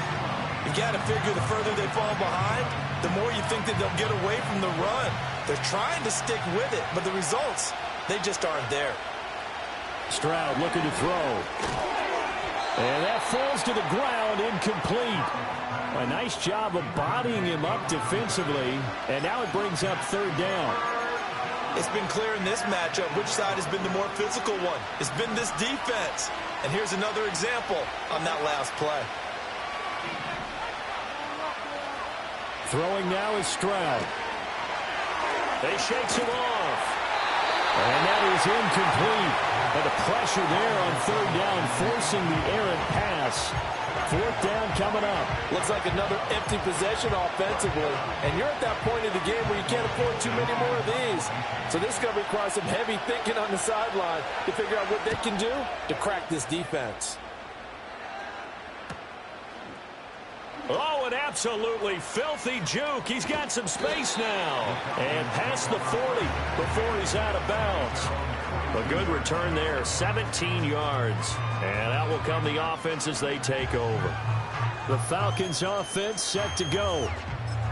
You got to figure the further they fall behind, the more you think that they'll get away from the run. They're trying to stick with it, but the results, they just aren't there. Stroud looking to throw. And that falls to the ground, incomplete. A nice job of bodying him up defensively, and now it brings up third down. It's been clear in this matchup which side has been the more physical one. It's been this defense. And here's another example on that last play. Throwing now is Stroud. They shakes him off. And that is incomplete. And the pressure there on third down, forcing the errant pass. Fourth down coming up. Looks like another empty possession offensively. And you're at that point in the game where you can't afford too many more of these. So this is going to require some heavy thinking on the sideline to figure out what they can do to crack this defense. Oh, an absolutely filthy juke. He's got some space now. And past the 40 before he's out of bounds. A good return there, 17 yards. And out will come the offense as they take over. The Falcons offense set to go.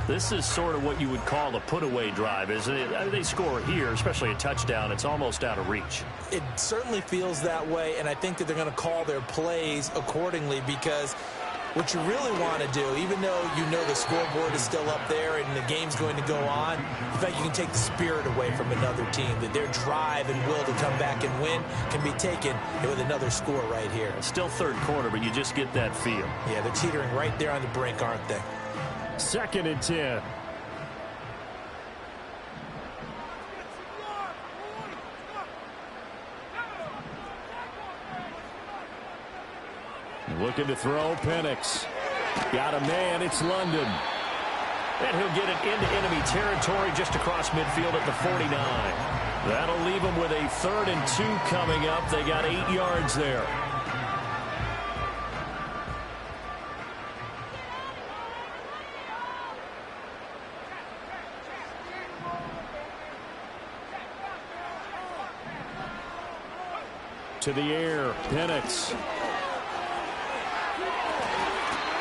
This is sort of what you would call a put-away drive, isn't it? I mean, they score here, especially a touchdown. It's almost out of reach. It certainly feels that way, and I think that they're going to call their plays accordingly because what you really want to do, even though you know the scoreboard is still up there and the game's going to go on, the fact you can take the spirit away from another team, that their drive and will to come back and win can be taken with another score right here. It's still third quarter, but you just get that feel. Yeah, they're teetering right there on the brink, aren't they? 2nd and 10. Looking to throw, Penix. Got a man, it's London. And he'll get it into enemy territory just across midfield at the 49. That'll leave him with a 3rd and 2 coming up. They got 8 yards there. To the air, Penix.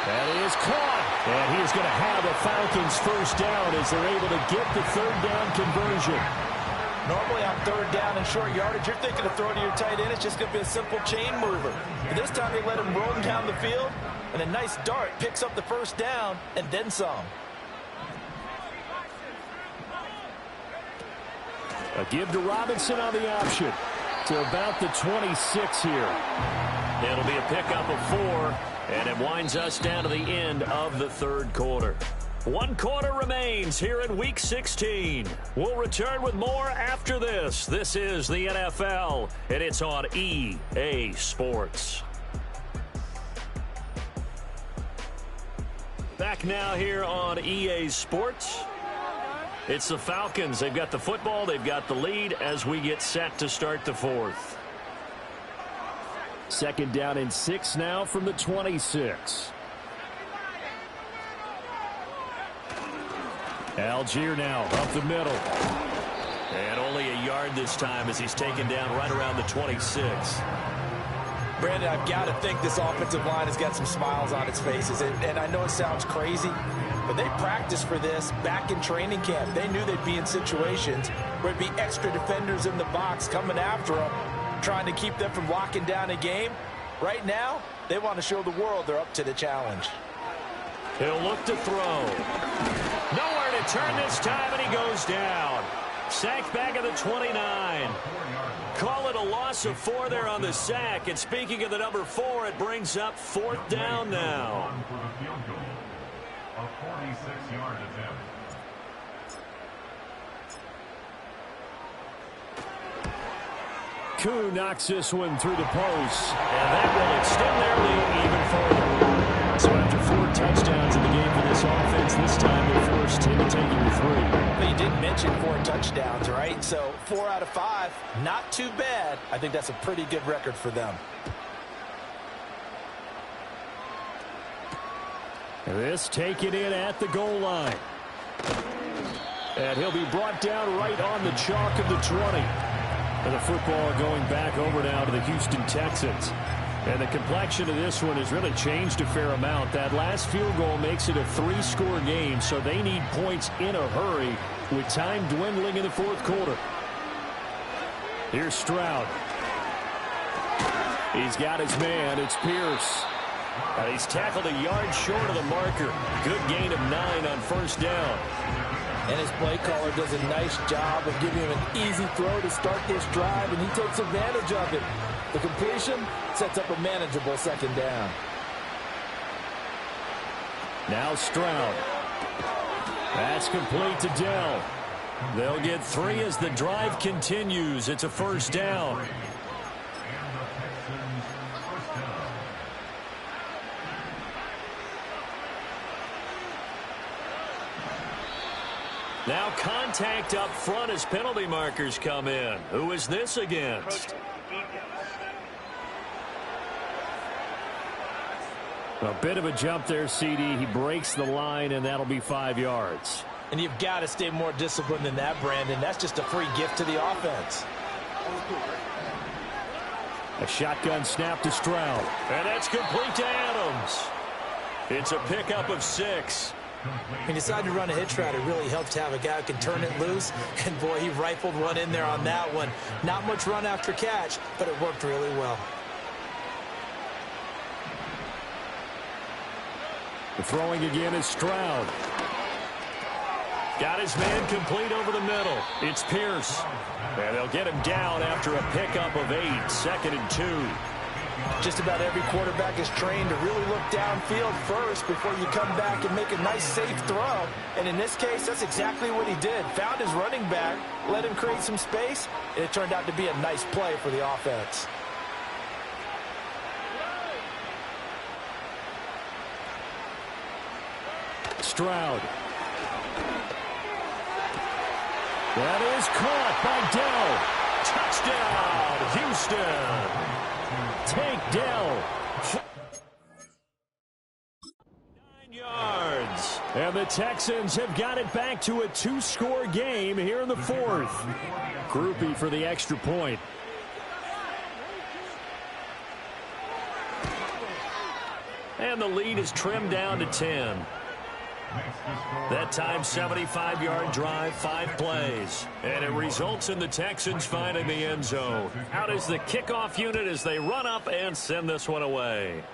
That is caught. And he's going to have a Falcons first down as they're able to get the 3rd down conversion. Normally on 3rd down and short yardage, you're thinking of throwing to your tight end. It's just going to be a simple chain mover. But this time they let him roam down the field, and a nice dart picks up the first down and then some. A give to Robinson on the option to about the 26 here. It'll be a pickup of 4. And it winds us down to the end of the 3rd quarter. 1 quarter remains here in Week 16. We'll return with more after this. This is the NFL, and it's on EA Sports. Back now here on EA Sports. It's the Falcons. They've got the football. They've got the lead as we get set to start the 4th. 2nd down and 6 now from the 26. Algier now up the middle. And only a yard this time as he's taken down right around the 26. Brandon, I've got to think this offensive line has got some smiles on its faces. And I know it sounds crazy, but they practiced for this back in training camp. They knew they'd be in situations where it'd be extra defenders in the box coming after them, trying to keep them from locking down a game. Right now, they want to show the world they're up to the challenge. He'll look to throw. Nowhere to turn this time, and he goes down. Sacked back at the 29. Call it a loss of 4 there on the sack. And speaking of the number 4, it brings up 4th down now. A 46-yard attempt. Koo knocks this one through the post. And that will extend their lead even further. So after 4 touchdowns in the game for this offense, this time they're forced into taking the 3. But you did mention 4 touchdowns, right? So 4 out of 5, not too bad. I think that's a pretty good record for them. This taken in at the goal line. And he'll be brought down right on the chalk of the 20. And the football going back over now to the Houston Texans. And the complexion of this one has really changed a fair amount. That last field goal makes it a 3-score game, so they need points in a hurry with time dwindling in the 4th quarter. Here's Stroud. He's got his man. It's Pierce. And he's tackled a yard short of the marker. Good gain of 9 on 1st down. And his play caller does a nice job of giving him an easy throw to start this drive, and he takes advantage of it. The completion sets up a manageable 2nd down. Now Stroud. That's complete to Dell. They'll get 3 as the drive continues. It's a 1st down. Now contact up front as penalty markers come in. Who is this against? A bit of a jump there, CD. He breaks the line, and that'll be 5 yards. And you've got to stay more disciplined than that, Brandon. That's just a free gift to the offense. A shotgun snap to Stroud. And that's complete to Adams. It's a pickup of 6. When you decide to run a hitch route, it really helps to have a guy who can turn it loose. And, boy, he rifled one in there on that one. Not much run after catch, but it worked really well. The throwing again is Stroud. Got his man complete over the middle. It's Pierce. And they'll get him down after a pickup of 8. 2nd and 2. Just about every quarterback is trained to really look downfield first before you come back and make a nice, safe throw. And in this case, that's exactly what he did. Found his running back, let him create some space, and it turned out to be a nice play for the offense. Stroud. That is caught by Dell. Touchdown, Houston. Take Dell. 9 yards. And the Texans have got it back to a 2-score game here in the 4th. Groupie for the extra point. And the lead is trimmed down to 10. That time, 75-yard drive, 5 plays. And it results in the Texans finding the end zone. Out is the kickoff unit as they run up and send this one away.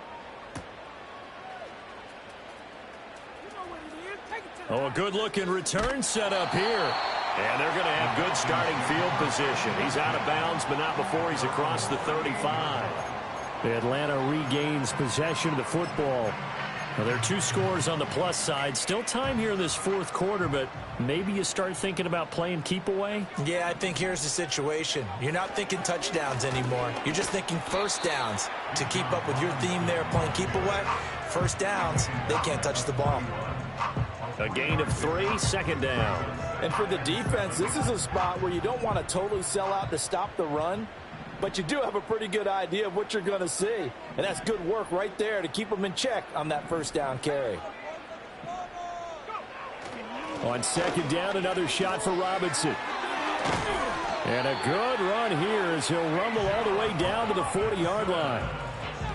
Oh, a good-looking return set up here. And they're going to have good starting field position. He's out of bounds, but not before he's across the 35. Atlanta regains possession of the football. Well, there are 2 scores on the plus side. Still time here in this 4th quarter, but maybe you start thinking about playing keep away? Yeah, I think here's the situation. You're not thinking touchdowns anymore. You're just thinking 1st downs. To keep up with your theme there, playing keep away, 1st downs, they can't touch the ball. A gain of 3, 2nd down. And for the defense, this is a spot where you don't want to totally sell out to stop the run, but you do have a pretty good idea of what you're going to see. And that's good work right there to keep them in check on that 1st down carry. On 2nd down, another shot for Robinson. And a good run here as he'll rumble all the way down to the 40-yard line.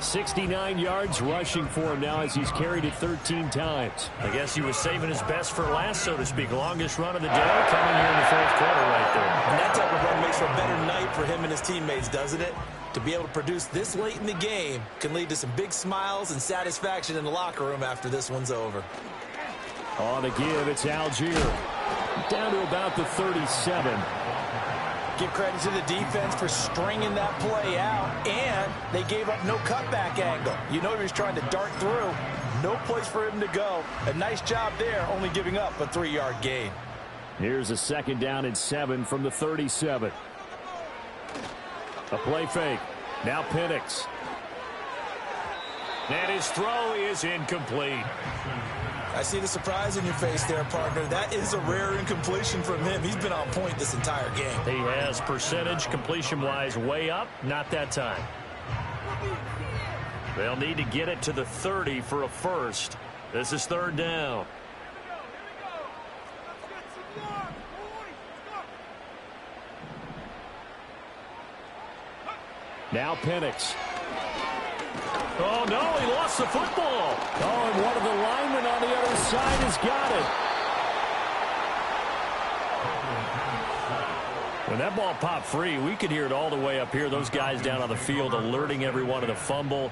69 yards rushing for him now as he's carried it 13 times. I guess he was saving his best for last, so to speak. Longest run of the day coming here in the 4th quarter right there. And that type of run makes for a better night for him and his teammates, doesn't it? To be able to produce this late in the game can lead to some big smiles and satisfaction in the locker room after this one's over. On the give, it's Algier. Down to about the 37. Give credit to the defense for stringing that play out, and they gave up no cutback angle. You know he was trying to dart through. No place for him to go. A nice job there, only giving up a 3-yard gain. Here's a 2nd down and 7 from the 37. A play fake. Now Penix. And his throw is incomplete. I see the surprise in your face there, partner. That is a rare incompletion from him. He's been on point this entire game. He has percentage completion-wise way up, not that time. They'll need to get it to the 30 for a first. This is third down. Now Penix. Oh, no, he lost the football. Oh, and one of the linemen on the other side has got it. When that ball popped free, we could hear it all the way up here. Those guys down on the field alerting everyone of the fumble.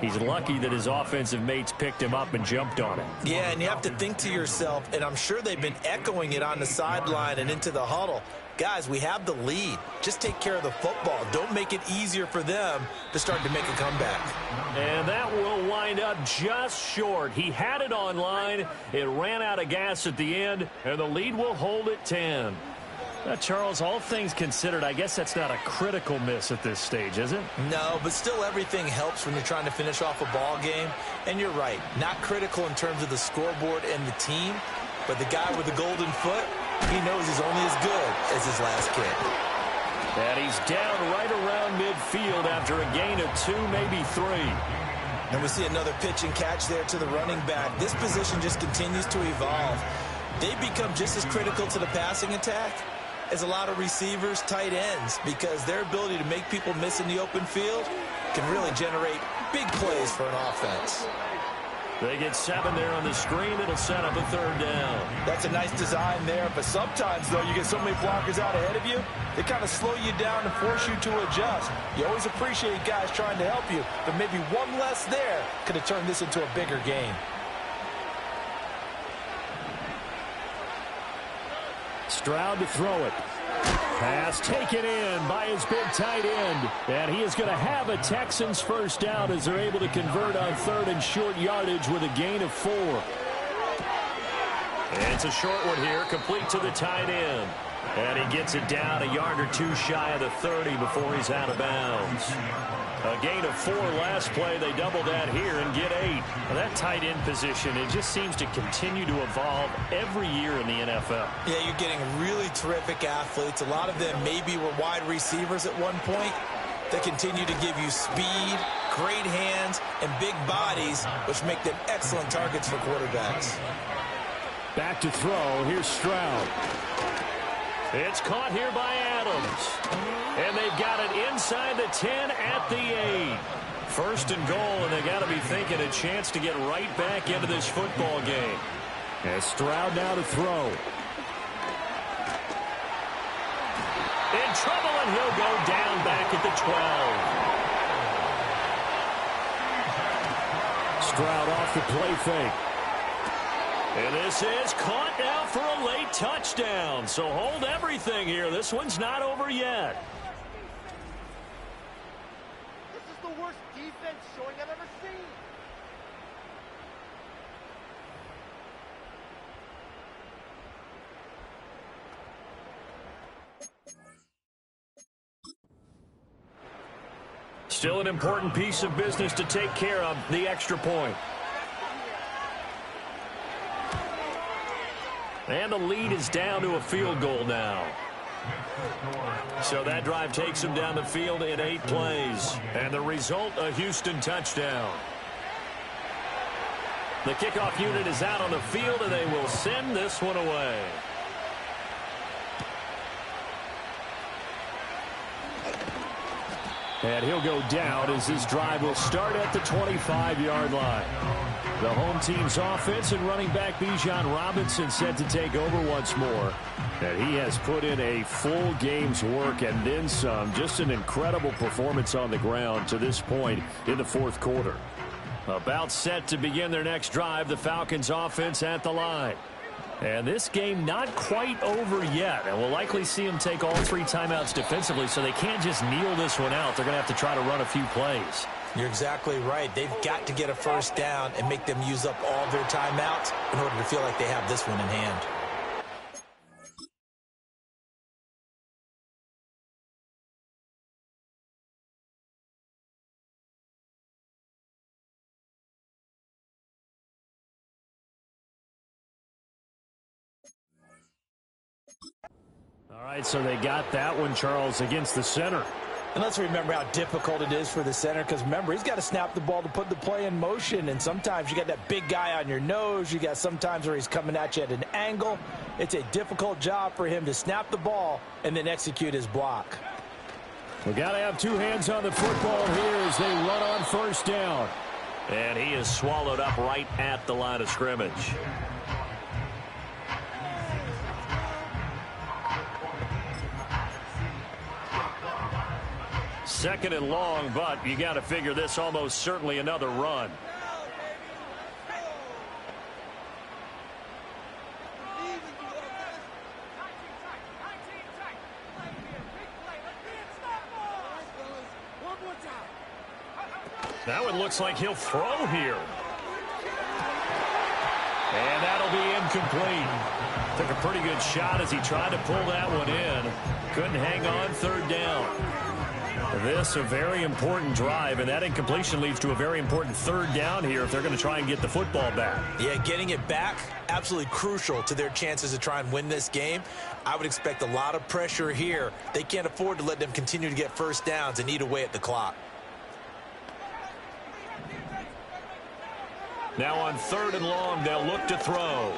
He's lucky that his offensive mates picked him up and jumped on it. Yeah, and you have to think to yourself, and I'm sure they've been echoing it on the sideline and into the huddle. Guys, we have the lead. Just take care of the football. Don't make it easier for them to start to make a comeback. And that will wind up just short. He had it online. It ran out of gas at the end, and the lead will hold at 10. Charles, all things considered, I guess that's not a critical miss at this stage, is it? No, but still everything helps when you're trying to finish off a ball game. And you're right, not critical in terms of the scoreboard and the team, but the guy with the golden foot, he knows he's only as good as his last kick. And he's down right around midfield after a gain of 2, maybe 3. And we see another pitch and catch there to the running back. This position just continues to evolve. They become just as critical to the passing attack as a lot of receivers, tight ends, because their ability to make people miss in the open field can really generate big plays for an offense. They get 7 there on the screen. It'll set up a third down. That's a nice design there, but sometimes, though, you get so many blockers out ahead of you, they kind of slow you down and force you to adjust. You always appreciate guys trying to help you, but maybe one less there could have turned this into a bigger game. Stroud to throw it. Pass taken in by his big tight end. And he is going to have a Texans first down as they're able to convert on third and short yardage with a gain of 4. And it's a short one here, complete to the tight end. And he gets it down a yard or 2 shy of the 30 before he's out of bounds. A gain of 4 last play. They double that here and get 8. Now that tight end position, it just seems to continue to evolve every year in the NFL. Yeah, you're getting really terrific athletes. A lot of them maybe were wide receivers at one point. They continue to give you speed, great hands, and big bodies, which make them excellent targets for quarterbacks. Back to throw. Here's Stroud. It's caught here by Adams. And they've got it inside the 10 at the 8. First and goal, and they got to be thinking a chance to get right back into this football game. And Stroud now to throw. In trouble, and he'll go down back at the 12. Stroud off the play fake. And this is caught now for a late touchdown. So hold everything here. This one's not over yet. This is the worst defense showing I've ever seen. Still an important piece of business to take care of, the extra point. And the lead is down to a field goal now. So that drive takes them down the field in 8 plays. And the result, a Houston touchdown. The kickoff unit is out on the field, and they will send this one away. And he'll go down as this drive will start at the 25-yard line. The home team's offense and running back Bijan Robinson set to take over once more. And he has put in a full game's work and then some. Just an incredible performance on the ground to this point in the fourth quarter. About set to begin their next drive, the Falcons offense at the line. And this game not quite over yet. And we'll likely see them take all 3 timeouts defensively, so they can't just kneel this one out. They're going to have to try to run a few plays. You're exactly right. They've got to get a first down and make them use up all their timeouts in order to feel like they have this one in hand. All right, so they got that one, Charles, against the center. And let's remember how difficult it is for the center, because remember, he's got to snap the ball to put the play in motion, and sometimes you got that big guy on your nose. You got sometimes where he's coming at you at an angle. It's a difficult job for him to snap the ball and then execute his block. We got to have two hands on the football here as they run on first down. And he is swallowed up right at the line of scrimmage. Second and long, but you got to figure this almost certainly another run. Now it looks like he'll throw here. And that'll be incomplete. Took a pretty good shot as he tried to pull that one in. Couldn't hang on third down. This a very important drive, and that incompletion leads to a very important third down here if they're going to try and get the football back. Yeah, getting it back, absolutely crucial to their chances to try and win this game. I would expect a lot of pressure here. They can't afford to let them continue to get first downs and eat away at the clock. Now on third and long, they'll look to throw.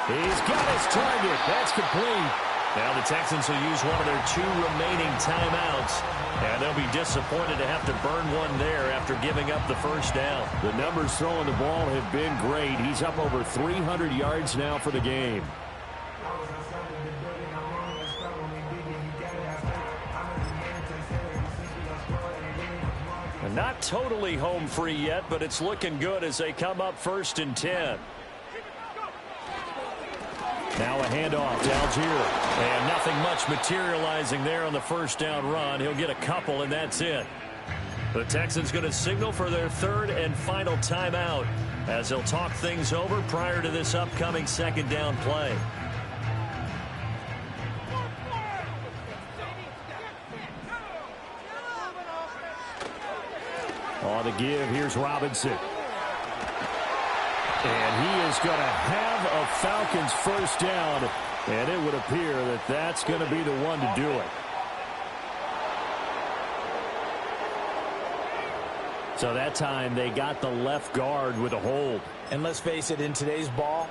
He's got his target. That's complete. Now the Texans will use one of their two remaining timeouts, and they'll be disappointed to have to burn one there after giving up the first down. The numbers throwing the ball have been great. He's up over 300 yards now for the game. And not totally home free yet, but it's looking good as they come up 1st and 10. Now a handoff to Algier. And nothing much materializing there on the first down run. He'll get a couple, and that's it. The Texans going to signal for their third and final timeout as they'll talk things over prior to this upcoming second down play. On the give, here's Robinson. And he is going to have a Falcons first down, and it would appear that that's going to be the one to do it. So that time they got the left guard with a hold. And let's face it, in today's ball,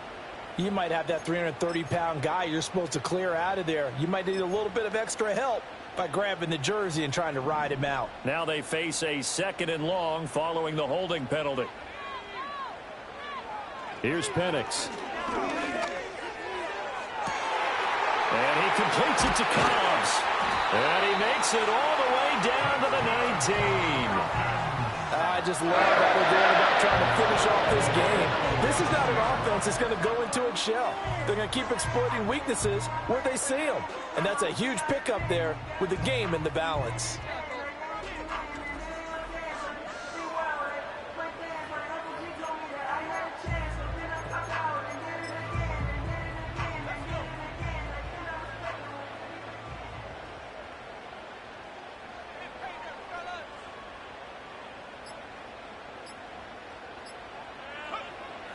you might have that 330-pound guy you're supposed to clear out of there. You might need a little bit of extra help by grabbing the jersey and trying to ride him out. Now they face a second and long following the holding penalty. Here's Penix. And he completes it to Cobbs. And he makes it all the way down to the 19. I just love how they're going about trying to finish off this game. This is not an offense that's going to go into its shell. They're going to keep exploiting weaknesses where they see them. And that's a huge pickup there with the game in the balance.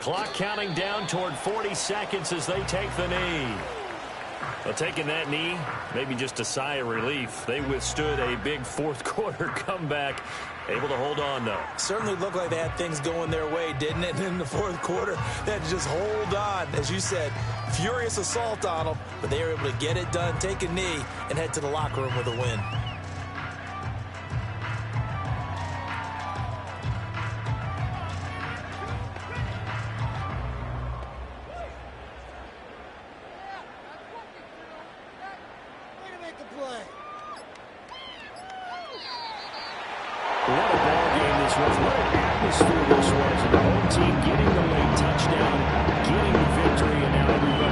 Clock counting down toward 40 seconds as they take the knee. Well, taking that knee, maybe just a sigh of relief. They withstood a big fourth quarter comeback, able to hold on, though. Certainly looked like they had things going their way, didn't it? And in the fourth quarter, they had to just hold on. As you said, furious assault on them, but they were able to get it done, take a knee, and head to the locker room with a win. What a ball game this was. What an atmosphere this was. And the home team getting the late touchdown, getting the victory, and now everybody